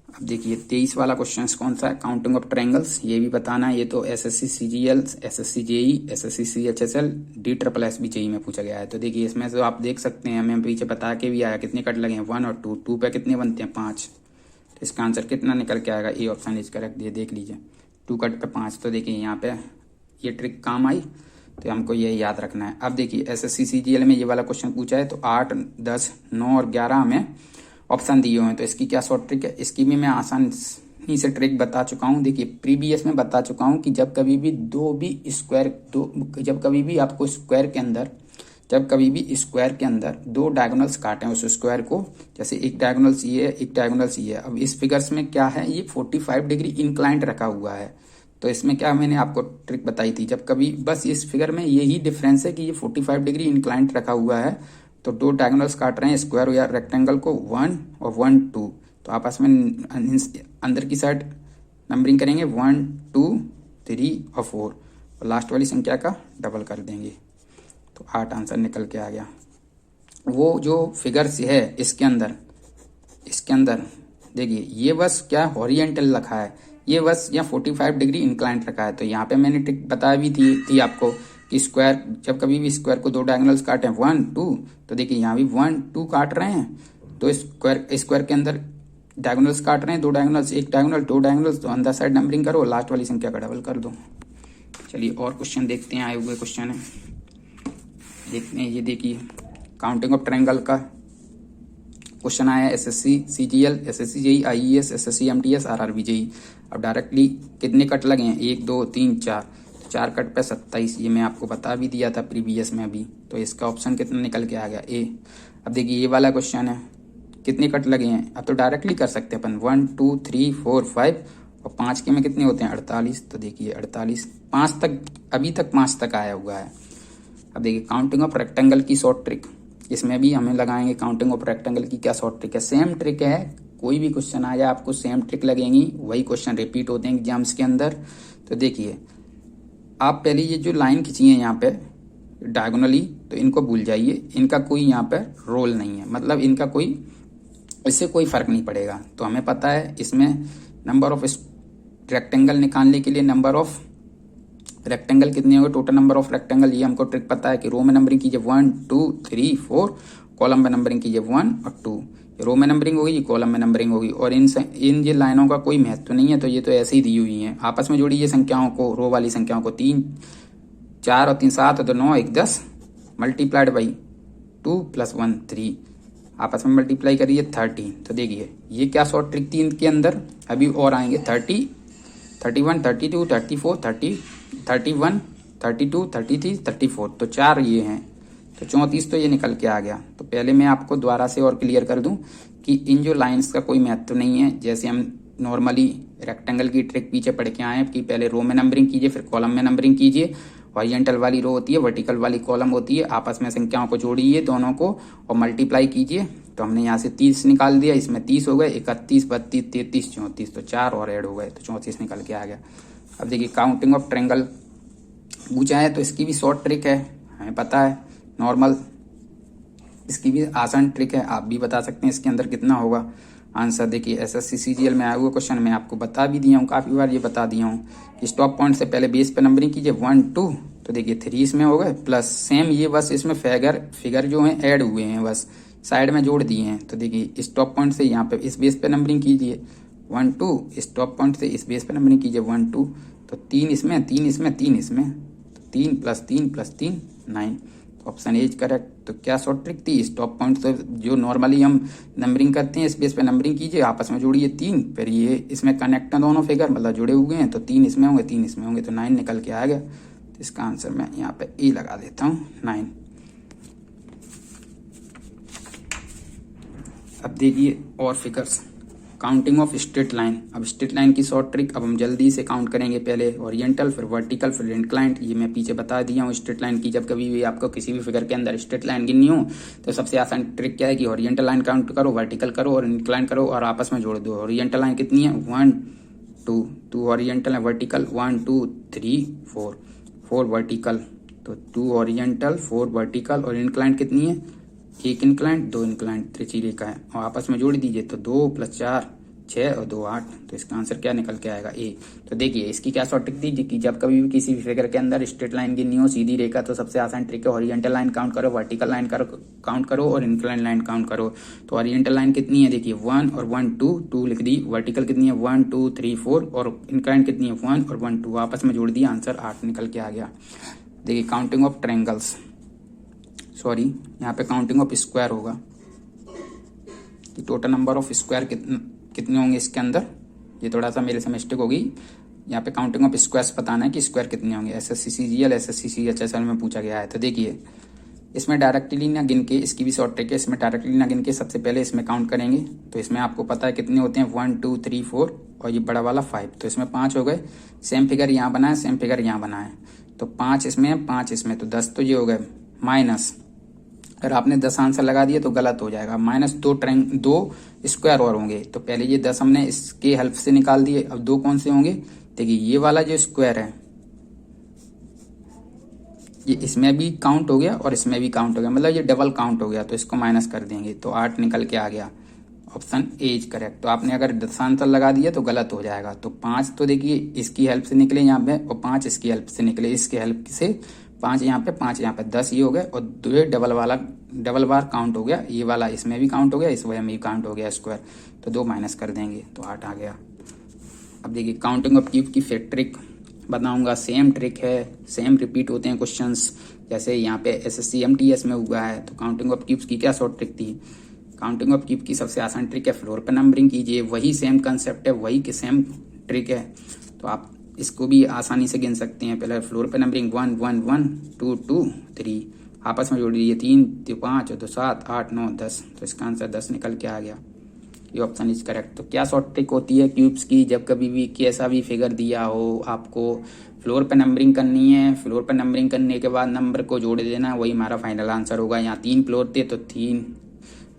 अब देखिए 23 वाला क्वेश्चन कौन सा है, काउंटिंग ऑफ ट्रायंगल्स, ये भी बताना है। ये तो SSC CGL SSC JE SSC CHSL DSSS भी जेई में पूछा गया है। तो देखिए इसमें तो आप देख सकते हैं, हमें पीछे बता के भी आया कितने कट लगे हैं, 1 और 2, 2 पे कितने बनते हैं 5। तो इसका आंसर कितना निकल के आएगा, ए ऑप्शन इज करेक्ट। ये देख लीजिए 2 कट पे 5। तो देखिए यहाँ पे ये ट्रिक काम आई, तो हमको ये याद रखना है। अब देखिए एसएससी सीजीएल में ये वाला क्वेश्चन पूछा है, तो 8 10 9 और 11 में ऑप्शन दिए हुए हैं। तो इसकी क्या शॉर्ट ट्रिक है, इसकी भी मैं आसानी से ट्रिक बता चुका हूँ। देखिए प्रीवियस में बता चुका हूँ कि जब कभी भी जब कभी भी आपको स्क्वायर के अंदर 2 डायगोनल्स काटें उस स्क्वायर को, जैसे एक डायगोनल्स ये है, एक डायगोनल्स ये है। अब इस फिगर्स में क्या है, ये 45 डिग्री इंक्लाइंट रखा हुआ है। तो इसमें क्या मैंने आपको ट्रिक बताई थी, जब कभी, बस इस फिगर में यही डिफरेंस है कि ये 45 डिग्री इंक्लाइंट रखा हुआ है, तो 2 डायगोनल्स काट रहे हैं स्क्वायर या रेक्टेंगल को, 1 और 1 2, तो आपस में अंदर की साइड नंबरिंग करेंगे 1 2 3 और 4 और लास्ट वाली संख्या का डबल कर देंगे, तो 8 आंसर निकल के आ गया। वो जो फिगर्स है इसके अंदर देखिए ये बस क्या हॉरिजेंटल रखा है, ये बस यहाँ 45 डिग्री इंक्लाइंट रखा है। तो यहाँ पे मैंने ट्रिक बताया भी थी आपको कि स्क्वायर, जब कभी भी स्क्वायर को 2 डायगोनल्स काटे 1 2, तो देखिए यहाँ भी 1 2 काट रहे हैं, तो स्क्वायर के अंदर डायगोनल्स काट रहे हैं, 2 डायगोनल्स, एक डायगोनल 2 डायगोनल्स, तो अंदर साइड नंबरिंग करो, लास्ट वाली संख्या का डबल कर दो। चलिए और क्वेश्चन देखते हैं, आए हुए क्वेश्चन है देखते हैं। ये देखिए काउंटिंग ऑफ ट्रायंगल का क्वेश्चन आया है, SSC CGL SSC JE IES SSC MTS RRB JE. अब डायरेक्टली कितने कट लगे हैं, 1 2 3 4, 4 कट पे 27, ये मैं आपको बता भी दिया था प्रीवियस में अभी। तो इसका ऑप्शन कितना निकल के आ गया, ए। अब देखिए ये वाला क्वेश्चन है, कितने कट लगे हैं, अब तो डायरेक्टली कर सकते हैं अपन, 1 2 3 4 5 और 5 के में कितने होते हैं 48। तो देखिए 48, 5 तक, अभी तक 5 तक आया हुआ है। अब देखिए काउंटिंग ऑफ रेक्टेंगल की शॉर्ट ट्रिक, इसमें भी हमें लगाएंगे काउंटिंग ऑफ रेक्टेंगल की क्या शॉर्ट ट्रिक है। सेम ट्रिक है, कोई भी क्वेश्चन आ जाए आपको सेम ट्रिक लगेंगी, वही क्वेश्चन रिपीट होते हैं एग्जाम्स के अंदर। तो देखिए आप पहले ये जो लाइन खींची है यहाँ पे डायगोनली, तो इनको भूल जाइए, इनका कोई यहाँ पे रोल नहीं है, मतलब इनका कोई, इससे कोई फर्क नहीं पड़ेगा। तो हमें पता है इसमें नंबर ऑफ रेक्टेंगल निकालने के लिए नंबर ऑफ रेक्टेंगल कितने होंगे, टोटल नंबर ऑफ रेक्टेंगल, ये हमको ट्रिक पता है कि रो में नंबरिंग कीजिए 1 2 3 4, कॉलम में नंबरिंग कीजिए 1 और 2। रो में नंबरिंग होगी, ये कॉलम में नंबरिंग होगी, और इन ये लाइनों का कोई महत्व नहीं है, तो ये तो ऐसे ही दी हुई हैं। आपस में जोड़िए संख्याओं को, रो वाली संख्याओं को, 3 4 और 3 7 तो 9 1 10 मल्टीप्लाइड बाई 2 + 1 3, आपस में मल्टीप्लाई करिए 30। तो देखिए ये क्या शॉर्ट ट्रिक थी इनके अंदर, अभी और आएंगे 30 31 32 34 30 31 32 33 34, तो 4 ये हैं, तो 34 तो ये निकल के आ गया। तो पहले मैं आपको दोबारा से और क्लियर कर दूं कि इन जो लाइंस का कोई महत्व नहीं है। जैसे हम नॉर्मली रेक्टेंगल की ट्रिक पीछे पढ़ के आए हैं कि पहले रो में नंबरिंग कीजिए, फिर कॉलम में नंबरिंग कीजिए, हॉरिजॉन्टल वाली रो होती है, वर्टिकल वाली कॉलम होती है, आपस में संख्याओं को जोड़िए दोनों को और मल्टीप्लाई कीजिए। तो हमने यहाँ से 30 निकाल दिया, इसमें 30 हो गए, 31 32 33 34, तो 4 और ऐड हो गए, तो 34 निकल के आ गया। अब देखिए काउंटिंग ऑफ ट्रायंगल पूछा है, तो इसकी भी शॉर्ट ट्रिक है, हमें पता है नॉर्मल, इसकी भी आसान ट्रिक है, आप भी बता सकते हैं इसके अंदर कितना होगा आंसर। देखिए एसएससी सीजीएल में आया हुआ क्वेश्चन मैं आपको बता भी दिया हूँ, काफ़ी बार ये बता दिया हूँ कि स्टॉप पॉइंट से पहले बेस पे नंबरिंग कीजिए 1 2, तो देखिए 3 इसमें हो गए, प्लस सेम ये बस इसमें फिगर जो हैं ऐड हुए हैं, बस साइड में जोड़ दिए हैं। तो देखिए स्टॉप पॉइंट से यहाँ पे इस बेस पे नंबरिंग कीजिए 1 2, स्टॉप पॉइंट से इस बेस पे नंबरिंग कीजिए 1 2, तो 3 इसमें 3 इसमें 3 इसमें, तो 3 + 3 + 3 9, ऑप्शन ए इज करेक्ट। तो क्या शॉर्ट ट्रिक थी, स्टॉप पॉइंट से जो नॉर्मली हम नंबरिंग करते हैं इस बेस पे नंबरिंग कीजिए, आपस में जोड़िए 3, फिर ये इसमें कनेक्ट है दोनों फिगर, मतलब जुड़े हुए हैं, तो 3 इसमें होंगे 3 इसमें होंगे, तो 9 निकल के आ गया। तो इसका आंसर मैं यहाँ पे ए लगा देता हूँ 9। अब देखिए और figures, counting of straight line. अब स्ट्रेट लाइन की शॉर्ट ट्रिक अब हम जल्दी से काउंट करेंगे, पहले ओरिएंटल फिर वर्टिकल फिर इंक्लाइंड, ये मैं पीछे बता दिया हूँ। स्ट्रेट लाइन की जब कभी भी आपको किसी भी फिगर के अंदर स्ट्रेट लाइन गिननी हो तो सबसे आसान ट्रिक क्या है कि ओरिएंटल लाइन काउंट करो, वर्टिकल करो और इंक्लाइंड करो और आपस में जोड़ दो। ओरिएंटल लाइन कितनी है 1 2 2 ओरिएंटल है, वर्टिकल 1 2 3 4 4 वर्टिकल, तो 2 ओरिएंटल 4 वर्टिकल, और इंक्लाइंड कितनी है 1 इंक्लाइंड 2 इंक्लाइंड, त्रिची रेखा है, और आपस में जोड़ दीजिए तो 2 + 4 6 और 2 8, तो इसका आंसर क्या निकल के आएगा ए। तो देखिए इसकी क्या शॉर्ट ट्रिक थी कि जब कभी भी किसी भी फिगर के अंदर स्ट्रेट लाइन गिननी हो सीधी रेखा, तो सबसे आसान ट्रिक है ओरिएंटल लाइन काउंट करो, वर्टिकल लाइन काउंट करो और इंक्लाइंड लाइन काउंट करो। तो ओरिएंटल लाइन कितनी है देखिए 1 और 1 2 2 लिख दी, वर्टिकल कितनी है 1 2 3 4 और इंक्लाइंड कितनी है 1 और 1 2, आपस में जोड़ दिया, आंसर 8 निकल के आ गया। देखिए काउंटिंग ऑफ ट्रायंगल्स, सॉरी यहाँ पे काउंटिंग ऑफ स्क्वायर होगा कि टोटल नंबर ऑफ स्क्वायर कितने होंगे इसके अंदर, ये थोड़ा सा मेरे से मिस्टेक होगी। यहाँ पे काउंटिंग ऑफ स्क्वायर्स बताना है कि स्क्वायर कितने होंगे, एसएससी सीजीएल एसएससी सीएचएसएल में पूछा गया है। तो देखिए इसमें डायरेक्टली ना गिन के, इसकी भी शॉर्ट ट्रिक है, इसमें डायरेक्टली ना गिन के सबसे पहले इसमें काउंट करेंगे। तो इसमें आपको पता है कितने होते हैं 1 2 3 4 और ये बड़ा वाला 5, तो इसमें 5 हो गए। सेम फिगर यहाँ बना है, सेम फिगर यहाँ बना है, तो 5 इसमें 5 इसमें, तो 10 तो ये हो गए माइनस, अगर आपने 10 आंसर लगा दिया तो गलत हो जाएगा, माइनस 2 स्क्वायर और होंगे। तो पहले ये 10 हमने इसके हेल्प से निकाल दिए, अब 2 कौन से होंगे देखिए ये वाला जो स्क्वायर है ये इसमें भी काउंट हो गया और इसमें भी काउंट हो गया, मतलब ये डबल काउंट हो गया, तो इसको माइनस कर देंगे तो 8 निकल के आ गया, ऑप्शन ए इज करेक्ट। तो आपने अगर 10 आंसर लगा दिया तो गलत हो जाएगा। तो 5 तो देखिए इसकी हेल्प से निकले यहाँ पे और 5 इसकी हेल्प से निकले, इसकी हेल्प से 5 यहाँ पे 5 यहाँ पे 10 ये हो गए, और 2 डबल बार काउंट हो गया, ये वाला इसमें भी काउंट हो गया, इस वजह में भी काउंट हो गया स्क्वायर, तो 2 माइनस कर देंगे तो 8 आ गया। अब देखिए काउंटिंग ऑफ क्यूब की फिर ट्रिक बताऊंगा, सेम ट्रिक है, सेम रिपीट होते हैं क्वेश्चंस, जैसे यहाँ पे एसएससी एमटीएस में हुआ है। तो काउंटिंग ऑफ क्यूब्स की क्या शॉर्ट ट्रिक थी, काउंटिंग ऑफ क्यूब की सबसे आसान ट्रिक है फ्लोर पे नंबरिंग कीजिए, वही सेम कंसेप्ट है, वही की सेम ट्रिक है, तो आप इसको भी आसानी से गिन सकते हैं। पहले फ्लोर पे नंबरिंग 1 1 1 2 2 3, आपस में जोड़ दीजिए 3 5 2 7 8 9 10, तो इसका आंसर 10 निकल के आ गया, ये ऑप्शन इज करेक्ट। तो क्या शॉर्ट ट्रिक होती है क्यूब्स की, जब कभी भी कैसा भी फिगर दिया हो आपको फ्लोर पे नंबरिंग करनी है, फ्लोर पे नंबरिंग करने के बाद नंबर को जोड़ देना, वही हमारा फाइनल आंसर होगा। यहाँ 3 फ्लोर थे तो 3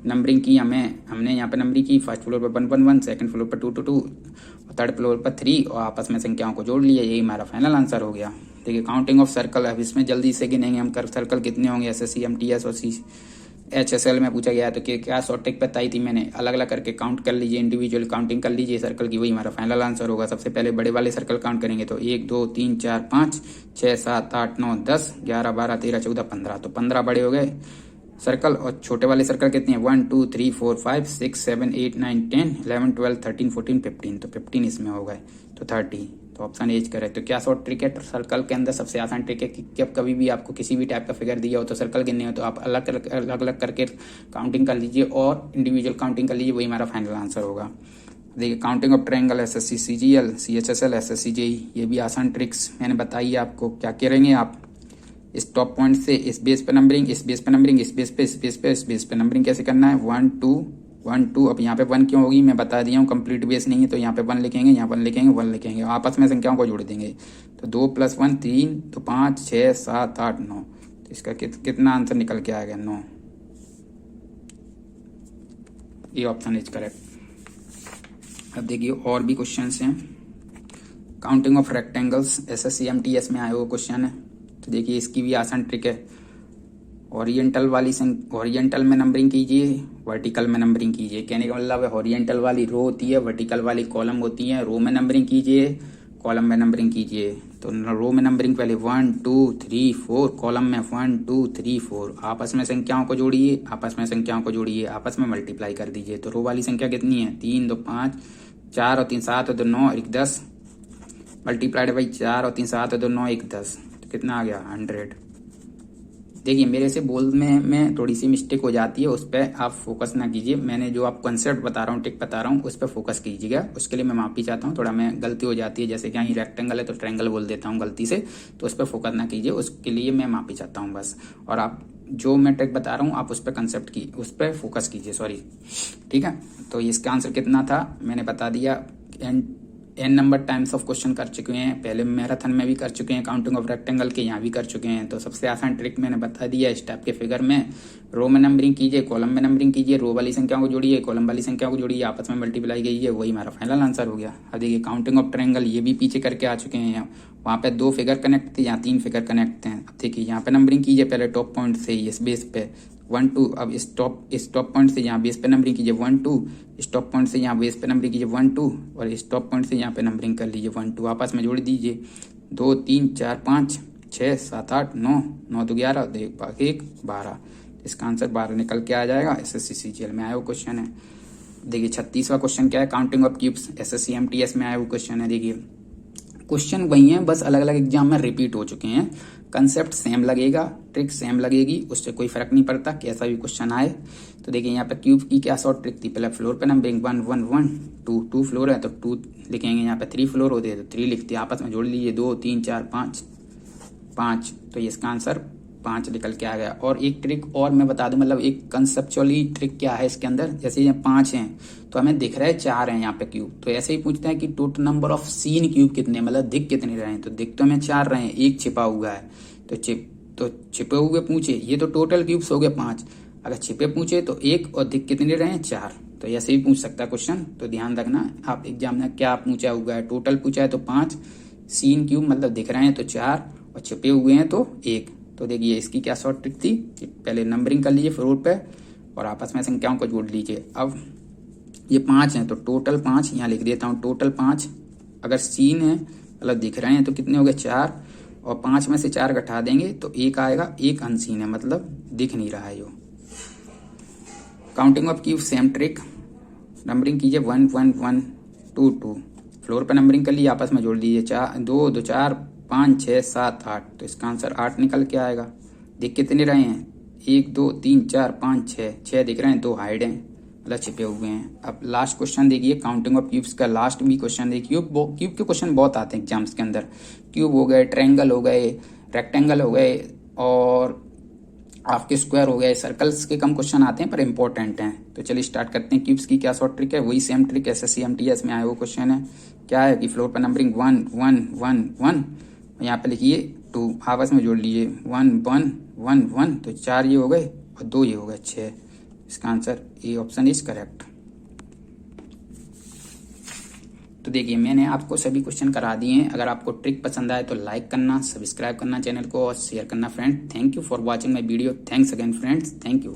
नंबरिंग की हमने यहाँ पे नंबरिंग की, फर्स्ट फ्लोर पे 1 1 1, सेकंड फ्लोर पे 2 2 2 और थर्ड फ्लोर पर 3, और आपस में संख्याओं को जोड़ लिया, यही हमारा फाइनल आंसर हो गया। देखिए काउंटिंग ऑफ सर्कल, अब इसमें जल्दी से गिनेंगे हम सर्कल कितने होंगे, एसएससी एमटीएस और एचएसएल में पूछा गया है। तो क्या शॉर्ट ट्रिक बताई थी मैंने, अलग अलग करके काउंट कर लीजिए, इंडिविजुअल काउंटिंग कर लीजिए सर्कल की, वही हमारा फाइनल आंसर होगा। सबसे पहले बड़े वाले सर्कल काउंट करेंगे तो 1 2 3 4 5 6 7 8 9 10 11 12 13 14 15, तो 15 बड़े हो गए, सर्कल, और छोटे वाले सर्कल कितने हैं 1 2 3 4 5 6 7 8 9 10 11 12 13 14 15, तो 15 इसमें हो गए, तो 30, तो ऑप्शन एज करेक्ट। तो क्या शॉर्ट ट्रिक है, तो सर्कल के अंदर सबसे आसान ट्रिक है कि जब कभी भी आपको किसी भी टाइप का फिगर दिया हो तो सर्कल गिनने हो तो आप अलग अलग करके काउंटिंग कर लीजिए और इंडिविजुअल काउंटिंग कर लीजिए, वही हमारा फाइनल आंसर होगा। देखिए counting of triangle, SSC CGL, CHSL, SSC JEE, ये भी आसान ट्रिक्स मैंने बताई है आपको। क्या करेंगे आप, इस टॉप पॉइंट से इस बेस पे नंबरिंग, इस बेस पे नंबरिंग, इस बेस पे, इस बेस पे, इस बेस पे नंबरिंग कैसे करना है 1 2 1 2। अब यहाँ पे 1 क्यों होगी मैं बता दिया हूँ, कंप्लीट बेस नहीं है तो यहाँ पे 1 लिखेंगे, यहाँ 1 लिखेंगे, 1 लिखेंगे, आपस में संख्याओं को जोड़ देंगे, तो 2 + 1 3, तो 5 6 7 8 9, तो इसका कितना आंसर निकल के आएगा 9, ये ऑप्शन इज करेक्ट। अब देखिए और भी क्वेश्चंस हैं। Counting of rectangles, SSC MTS में आए हुए क्वेश्चन है, तो देखिए इसकी भी आसान ट्रिक है। ओरिएंटल में नंबरिंग कीजिए, वर्टिकल में नंबरिंग कीजिए। कहने का मतलब है ओरिएंटल वाली रो होती है, वर्टिकल वाली कॉलम होती है। रो में नंबरिंग कीजिए, कॉलम में नंबरिंग कीजिए। तो रो में नंबरिंग पहले 1 2 3 4, कॉलम में 1 2 3 4। आपस में संख्याओं को जोड़िए, आपस में संख्याओं को जोड़िए, आपस में मल्टीप्लाई कर दीजिए। तो रो वाली संख्या कितनी है 3 2 5, 4 और 3 7 और 2 9 1 10, मल्टीप्लाइड बाई 4 और 3 7 और 2 9 1 10, तो कितना आ गया 100। देखिए मेरे से बोल में थोड़ी सी मिस्टेक हो जाती है, उस पर आप फोकस ना कीजिए। मैंने जो आप कंसेप्ट बता रहा हूँ, ट्रिक बता रहा हूँ, उस पर फोकस कीजिएगा। उसके लिए मैं माफी चाहता हूँ, थोड़ा मैं गलती हो जाती है, जैसे कि यहाँ रेक्टेंगल है तो ट्रायंगल बोल देता हूँ गलती से, तो उस पर फोकस ना कीजिए, उसके लिए मैं माफी चाहता हूँ बस। और आप जो मैं ट्रिक बता रहा हूँ आप उस पर कंसेप्ट की उस पर फोकस कीजिए, सॉरी, ठीक है। तो इसका आंसर कितना था मैंने बता दिया। n number times of question कर चुके हैं, पहले मैराथन में भी कर चुके हैं, काउंटिंग ऑफ रेक्टेंगल के यहाँ भी कर चुके हैं। तो सबसे आसान ट्रिक मैंने बता दिया। इस टाइप के फिगर में रो में नंबरिंग कीजिए, कॉलम में नंबरिंग कीजिए, रो वाली संख्याओं को जोड़िए, कॉलम वाली संख्याओं को जोड़िए, आपस में मल्टीप्लाई कीजिए, वही हमारा फाइनल आंसर हो गया। अब देखिए काउंटिंग ऑफ ट्रायंगल, ये भी पीछे करके आ चुके हैं। वहाँ पे 2 फिगर कनेक्ट थे, यहाँ 3 फिगर कनेक्ट थे। अब देखिए यहाँ पे नंबरिंग कीजिए पहले टॉप पॉइंट से इस बेस पे 1 2। अब इस टॉप पॉइंट से यहाँ बेस पे नंबरिंग कीजिए 1 2, इस टॉप पॉइंट से यहाँ बेस पे नंबरिंग कीजिए 1 2, और इस टॉप पॉइंट से यहाँ पे नंबरिंग कर लीजिए 1 2, आपस में जोड़ दीजिए 2 3 4 5 6 7 8 9, 9 2 11, 1 12। इसका आंसर 12 निकल के आ जाएगा। SSC CGL में आया वो क्वेश्चन है। देखिए 36वां क्वेश्चन क्या है, counting of cubes, SSC MTS में आया वो क्वेश्चन है। देखिए क्वेश्चन वही है, बस अलग अलग एग्जाम में रिपीट हो चुके हैं। कंसेप्ट सेम लगेगा, ट्रिक सेम लगेगी, उससे कोई फर्क नहीं पड़ता कैसा भी क्वेश्चन आए। तो देखिए यहाँ पे क्यूब की क्या शॉर्ट ट्रिक थी, पहले फ्लोर पे नंबरिंग 1 1 1 2, 2 फ्लोर है तो 2 लिखेंगे, यहाँ पे 3 फ्लोर होते हैं तो 3 लिखते हैं, आपस में जोड़ लीजिए 2 3 4 5 5, तो इसका आंसर 5 निकल के आ गया। और एक ट्रिक और मैं बता दूं, मतलब एक कंसेप्चुअली ट्रिक क्या है इसके अंदर, जैसे ये 5 हैं तो हमें दिख रहा है 4 हैं यहाँ पे क्यूब, तो ऐसे ही पूछते हैं कि total number of seen cube कितने, मतलब दिख कितने रहे हैं, तो दिख तो हमें 4 रहे हैं, एक छिपा हुआ है, तो छिपे हुए पूछे, ये तो टोटल क्यूब्स हो गए 5, अगर छिपे पूछे तो 1 और दिख कितने रहे हैं 4, तो ऐसे ही पूछ सकता है क्वेश्चन। तो ध्यान रखना आप एग्जाम में क्या पूछा हुआ है, टोटल पूछा है तो 5, सीन क्यूब मतलब दिख रहे हैं तो 4, और छिपे हुए हैं तो 1। तो देखिए इसकी क्या शॉर्ट ट्रिक थी कि पहले नंबरिंग कर लीजिए फ्लोर पे और आपस में संख्याओं को जोड़ लीजिए। अब ये 5 हैं तो टोटल 5 यहाँ लिख देता हूँ, टोटल 5, अगर सीन है मतलब दिख रहे हैं तो कितने हो गए 4, और 5 में से 4 घटा देंगे तो 1 आएगा, 1 अनसीन है मतलब दिख नहीं रहा है जो। Counting of cube same trick, numbering कीजिए 1 1 1 2 2, फ्लोर पे नंबरिंग कर लीजिए, आपस में जोड़ लीजिए 2 2 4 5 6 7 8, तो इसका आंसर 8 निकल के आएगा। दिख कितने रहे हैं 1 2 3 4 5 6 दिख रहे हैं, 2 हाइड हैं मतलब छिपे हुए हैं। अब लास्ट क्वेश्चन देखिए, काउंटिंग ऑफ क्यूब्स का लास्ट भी क्वेश्चन देखिए। क्यूब के क्वेश्चन बहुत आते हैं एग्जाम्स के अंदर, क्यूब हो गए, ट्रायंगल हो गए, रेक्टेंगल हो गए, और आपके स्क्वायर हो गए, सर्कल्स के कम क्वेश्चन आते हैं पर इंपॉर्टेंट हैं। तो चलिए स्टार्ट करते हैं। क्यूब्स की क्या शॉर्ट ट्रिक है, वही सेम ट्रिक SSC MTS में आया वो क्वेश्चन है। क्या है कि फ्लोर पर नंबरिंग 1 1 1 1, यहाँ पे लिखिए 2, आपस में जोड़ लीजिए 1 1 1 1, तो 4 ये हो गए और 2 ये हो गए 6। इसका answer A option is correct. तो देखिए मैंने आपको सभी क्वेश्चन करा दिए हैं। अगर आपको ट्रिक पसंद आए तो लाइक करना, सब्सक्राइब करना चैनल को और शेयर करना friend. Thank you for watching my video. Thanks again friends, thank you.